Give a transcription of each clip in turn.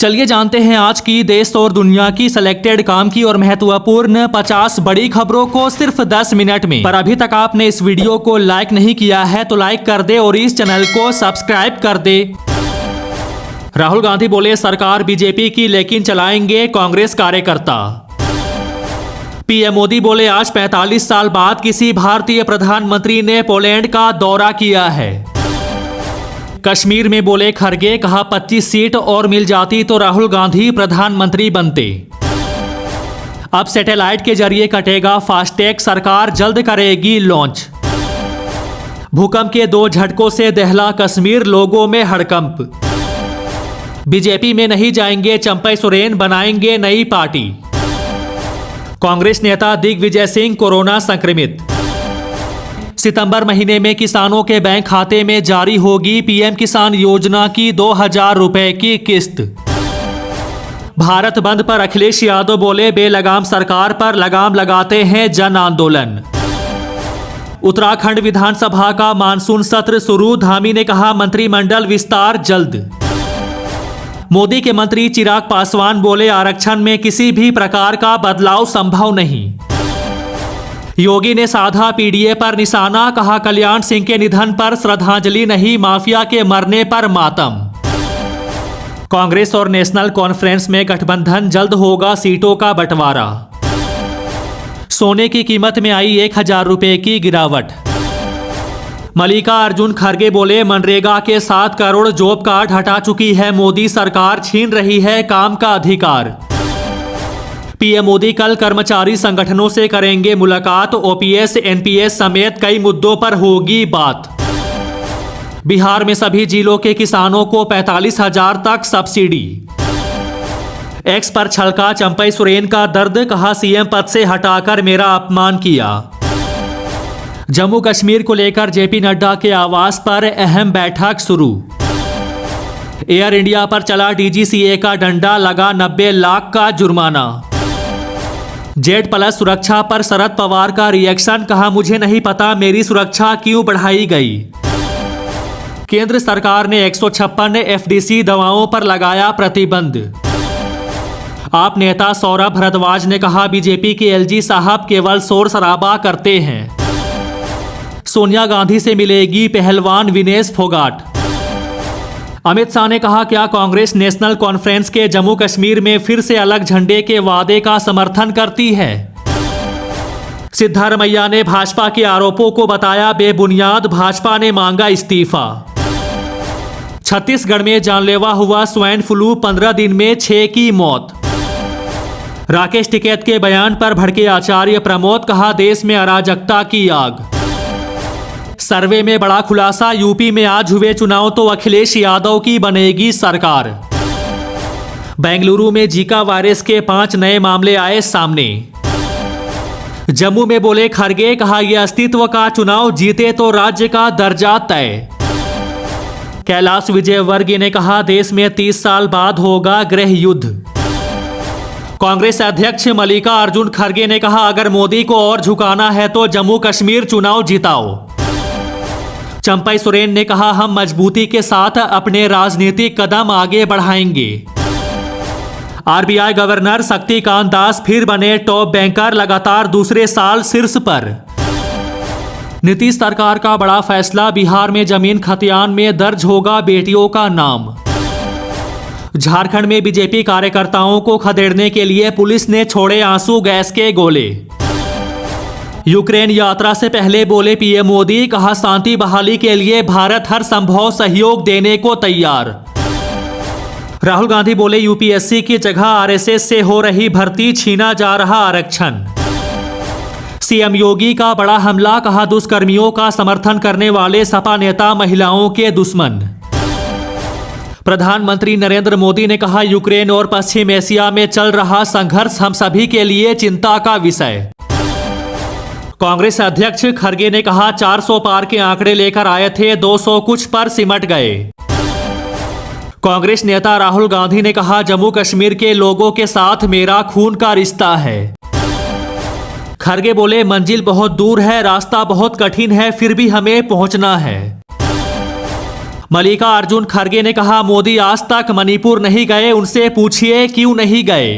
चलिए जानते हैं आज की देश और दुनिया की सिलेक्टेड काम की और महत्वपूर्ण 50 बड़ी खबरों को सिर्फ 10 मिनट में। पर अभी तक आपने इस वीडियो को लाइक नहीं किया है तो लाइक कर दे और इस चैनल को सब्सक्राइब कर दे। राहुल गांधी बोले सरकार बीजेपी की लेकिन चलाएंगे कांग्रेस कार्यकर्ता। पीएम मोदी बोले आज 45 साल बाद किसी भारतीय प्रधानमंत्री ने पोलैंड का दौरा किया है। कश्मीर में बोले खरगे, कहा 25 सीट और मिल जाती तो राहुल गांधी प्रधानमंत्री बनते। अब सैटेलाइट के जरिए कटेगा फास्टैग, सरकार जल्द करेगी लॉन्च। भूकंप के 2 झटकों से दहला कश्मीर, लोगों में हड़कंप। बीजेपी में नहीं जाएंगे चंपई सोरेन, बनाएंगे नई पार्टी। कांग्रेस नेता दिग्विजय सिंह कोरोना संक्रमित। सितंबर महीने में किसानों के बैंक खाते में जारी होगी पीएम किसान योजना की 2000 रुपए की किस्त। भारत बंद पर अखिलेश यादव बोले बेलगाम सरकार पर लगाम लगाते हैं जन आंदोलन। उत्तराखंड विधानसभा का मानसून सत्र शुरू, धामी ने कहा मंत्रिमंडल विस्तार जल्द। मोदी के मंत्री चिराग पासवान बोले आरक्षण में किसी भी प्रकार का बदलाव संभव नहीं। योगी ने साधा पीडीए पर निशाना, कहा कल्याण सिंह के निधन पर श्रद्धांजलि नहीं, माफिया के मरने पर मातम। कांग्रेस और नेशनल कॉन्फ्रेंस में गठबंधन, जल्द होगा सीटों का बंटवारा। सोने की कीमत में आई 1000 रुपए की गिरावट। मल्लिकार्जुन खड़गे बोले मनरेगा के 7 करोड़ जॉब कार्ड हटा चुकी है मोदी सरकार, छीन रही है काम का अधिकार। पीएम मोदी कल कर्मचारी संगठनों से करेंगे मुलाकात, ओपीएस एनपीएस समेत कई मुद्दों पर होगी बात। बिहार में सभी जिलों के किसानों को 45,000 तक सब्सिडी। एक्स पर छलका चंपई सोरेन का दर्द, कहा सीएम पद से हटाकर मेरा अपमान किया। जम्मू कश्मीर को लेकर जेपी नड्डा के आवास पर अहम बैठक शुरू। एयर इंडिया पर चला डीजीसीए का डंडा, लगा 90 लाख का जुर्माना। जेड प्लस सुरक्षा पर शरद पवार का रिएक्शन, कहा मुझे नहीं पता मेरी सुरक्षा क्यों बढ़ाई गई। केंद्र सरकार ने 156 एफडीसी दवाओं पर लगाया प्रतिबंध। आप नेता सौरभ भारद्वाज ने कहा बीजेपी के एलजी साहब केवल शोर शराबा करते हैं। सोनिया गांधी से मिलेगी पहलवान विनेश फोगाट। अमित शाह ने कहा क्या कांग्रेस नेशनल कॉन्फ्रेंस के जम्मू कश्मीर में फिर से अलग झंडे के वादे का समर्थन करती है। सिद्धारमैया ने भाजपा के आरोपों को बताया बेबुनियाद, भाजपा ने मांगा इस्तीफा। छत्तीसगढ़ में जानलेवा हुआ स्वाइन फ्लू, 15 दिन में 6 की मौत। राकेश टिकैत के बयान पर भड़के आचार्य प्रमोद, कहा देश में अराजकता की आग। सर्वे में बड़ा खुलासा, यूपी में आज हुए चुनाव तो अखिलेश यादव की बनेगी सरकार। बेंगलुरु में जीका वायरस के 5 नए मामले आए सामने। जम्मू में बोले खरगे, कहा यह अस्तित्व का चुनाव, जीते तो राज्य का दर्जा तय। कैलाश विजयवर्गीय ने कहा देश में 30 साल बाद होगा गृह युद्ध। कांग्रेस अध्यक्ष मल्लिकार्जुन खड़गे ने कहा अगर मोदी को और झुकाना है तो जम्मू कश्मीर चुनाव जिताओ। चंपई सोरेन ने कहा हम मजबूती के साथ अपने राजनीतिक कदम आगे बढ़ाएंगे। आरबीआई गवर्नर शक्तिकांत दास फिर बने टॉप बैंकर, लगातार दूसरे साल शीर्ष पर। नीतीश सरकार का बड़ा फैसला, बिहार में जमीन खतियान में दर्ज होगा बेटियों का नाम। झारखंड में बीजेपी कार्यकर्ताओं को खदेड़ने के लिए पुलिस ने छोड़े आंसू गैस के गोले। यूक्रेन यात्रा से पहले बोले पीएम मोदी, कहा शांति बहाली के लिए भारत हर संभव सहयोग देने को तैयार। राहुल गांधी बोले यूपीएससी की जगह आरएसएस से हो रही भर्ती, छीना जा रहा आरक्षण। सीएम योगी का बड़ा हमला, कहा दुष्कर्मियों का समर्थन करने वाले सपा नेता महिलाओं के दुश्मन। प्रधानमंत्री नरेंद्र मोदी ने कहा यूक्रेन और पश्चिम एशिया में चल रहा संघर्ष हम सभी के लिए चिंता का विषय। कांग्रेस अध्यक्ष खड़गे ने कहा 400 पार के आंकड़े लेकर आए थे, 200 कुछ पर सिमट गए। कांग्रेस नेता राहुल गांधी ने कहा जम्मू कश्मीर के लोगों के साथ मेरा खून का रिश्ता है। खड़गे बोले मंजिल बहुत दूर है, रास्ता बहुत कठिन है, फिर भी हमें पहुंचना है। मल्लिका अर्जुन खड़गे ने कहा, मोदी आज तक मणिपुर नहीं गए, उनसे पूछिए क्यों नहीं गए।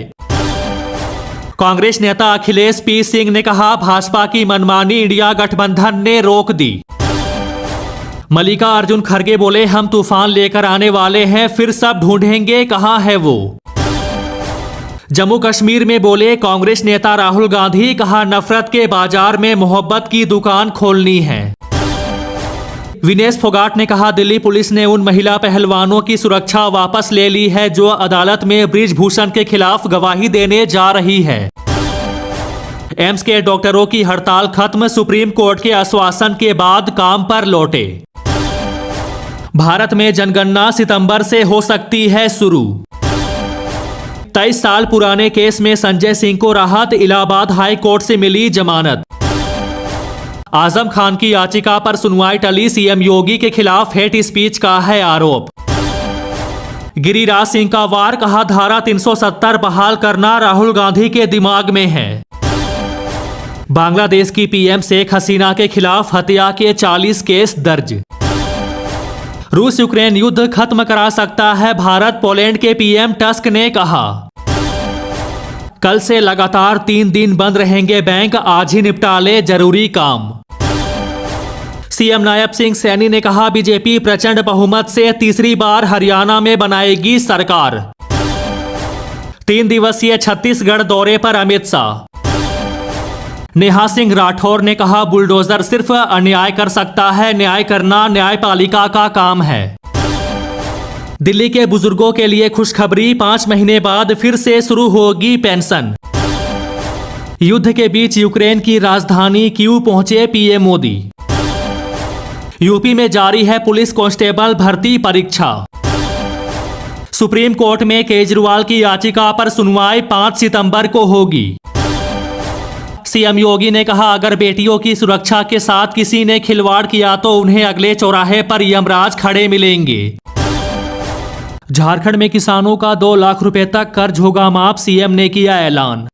कांग्रेस नेता अखिलेश पी सिंह ने कहा, भाजपा की मनमानी इंडिया गठबंधन ने रोक दी। मल्लिका अर्जुन खड़गे बोले, हम तूफान लेकर आने वाले हैं, फिर सब ढूंढेंगे कहां है वो। जम्मू कश्मीर में बोले कांग्रेस नेता राहुल गांधी, कहा नफरत के बाजार में मोहब्बत की दुकान खोलनी है। विनेश फोगाट ने कहा, दिल्ली पुलिस ने उन महिला पहलवानों की सुरक्षा वापस ले ली है जो अदालत में बृजभूषण के खिलाफ गवाही देने जा रही है। एम्स के डॉक्टरों की हड़ताल खत्म, सुप्रीम कोर्ट के आश्वासन के बाद काम पर लौटे। भारत में जनगणना सितंबर से हो सकती है शुरू। 23 साल पुराने केस में संजय सिंह को राहत, इलाहाबाद हाई कोर्ट से मिली जमानत। आजम खान की याचिका पर सुनवाई टली, सीएम योगी के खिलाफ हेट स्पीच का है आरोप। गिरिराज सिंह का वार, कहा धारा 370 बहाल करना राहुल गांधी के दिमाग में है। बांग्लादेश की पीएम शेख हसीना के खिलाफ हत्या के 40 केस दर्ज। रूस यूक्रेन युद्ध खत्म करा सकता है भारत, पोलैंड के पीएम टस्क ने कहा। कल से लगातार 3 दिन बंद रहेंगे बैंक, आज ही निपटा ले जरूरी काम। सीएम नायब सिंह सैनी ने कहा, बीजेपी प्रचंड बहुमत से तीसरी बार हरियाणा में बनाएगी सरकार। 3 दिवसीय छत्तीसगढ़ दौरे पर अमित शाह। नेहा सिंह राठौर ने कहा, बुलडोजर सिर्फ अन्याय कर सकता है, न्याय करना न्यायपालिका का काम है। दिल्ली के बुजुर्गों के लिए खुशखबरी, 5 महीने बाद फिर से शुरू होगी पेंशन। युद्ध के बीच यूक्रेन की राजधानी कीव पहुंचे पीएम मोदी। यूपी में जारी है पुलिस कांस्टेबल भर्ती परीक्षा। सुप्रीम कोर्ट में केजरीवाल की याचिका पर सुनवाई 5 सितंबर को होगी। सीएम योगी ने कहा, अगर बेटियों की सुरक्षा के साथ किसी ने खिलवाड़ किया तो उन्हें अगले चौराहे पर यमराज खड़े मिलेंगे। झारखंड में किसानों का 2 लाख रुपए तक कर्ज होगा माफ, सीएम ने किया ऐलान।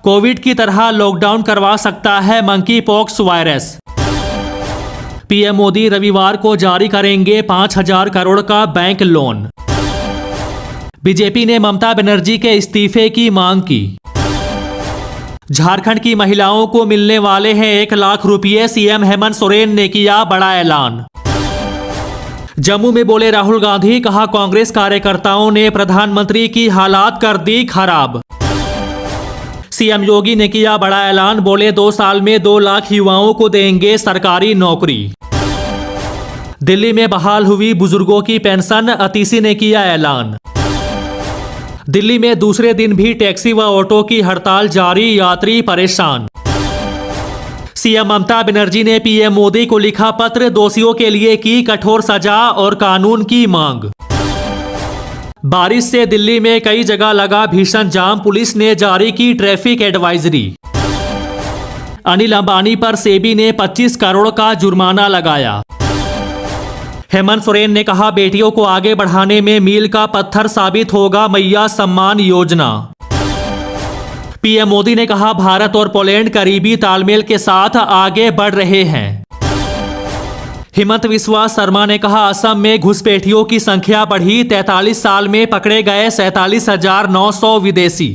कोविड की तरह लॉकडाउन करवा सकता है monkey pox virus. PM Modi रविवार को जारी करेंगे 5,000 करोड़ का बैंक लोन। बीजेपी ने ममता बनर्जी के इस्तीफे की मांग की। झारखंड की महिलाओं को मिलने वाले हैं 1 लाख रुपये, सीएम हेमंत सोरेन ने किया बड़ा ऐलान। जम्मू में बोले राहुल गांधी, कहा कांग्रेस कार्यकर्ताओं ने प्रधानमंत्री की हालात कर दी खराब। सीएम योगी ने किया बड़ा ऐलान, बोले 2 साल में 2 लाख युवाओं को देंगे सरकारी नौकरी। दिल्ली में बहाल हुई बुजुर्गों की पेंशन, अतीसी ने किया ऐलान। दिल्ली में दूसरे दिन भी टैक्सी व ऑटो की हड़ताल जारी, यात्री परेशान। सीएम ममता बनर्जी ने पीएम मोदी को लिखा पत्र, दोषियों के लिए की कठोर सजा और कानून की मांग। बारिश से दिल्ली में कई जगह लगा भीषण जाम, पुलिस ने जारी की ट्रैफिक एडवाइजरी। अनिल अंबानी पर सेबी ने 25 करोड़ का जुर्माना लगाया। हेमंत सोरेन ने कहा, बेटियों को आगे बढ़ाने में मील का पत्थर साबित होगा मैया सम्मान योजना। पीएम मोदी ने कहा, भारत और पोलैंड करीबी तालमेल के साथ आगे बढ़ रहे हैं। हिमंत विश्वा शर्मा ने कहा, असम में घुसपैठियों की संख्या बढ़ी, 43 साल में पकड़े गए 47,900 विदेशी।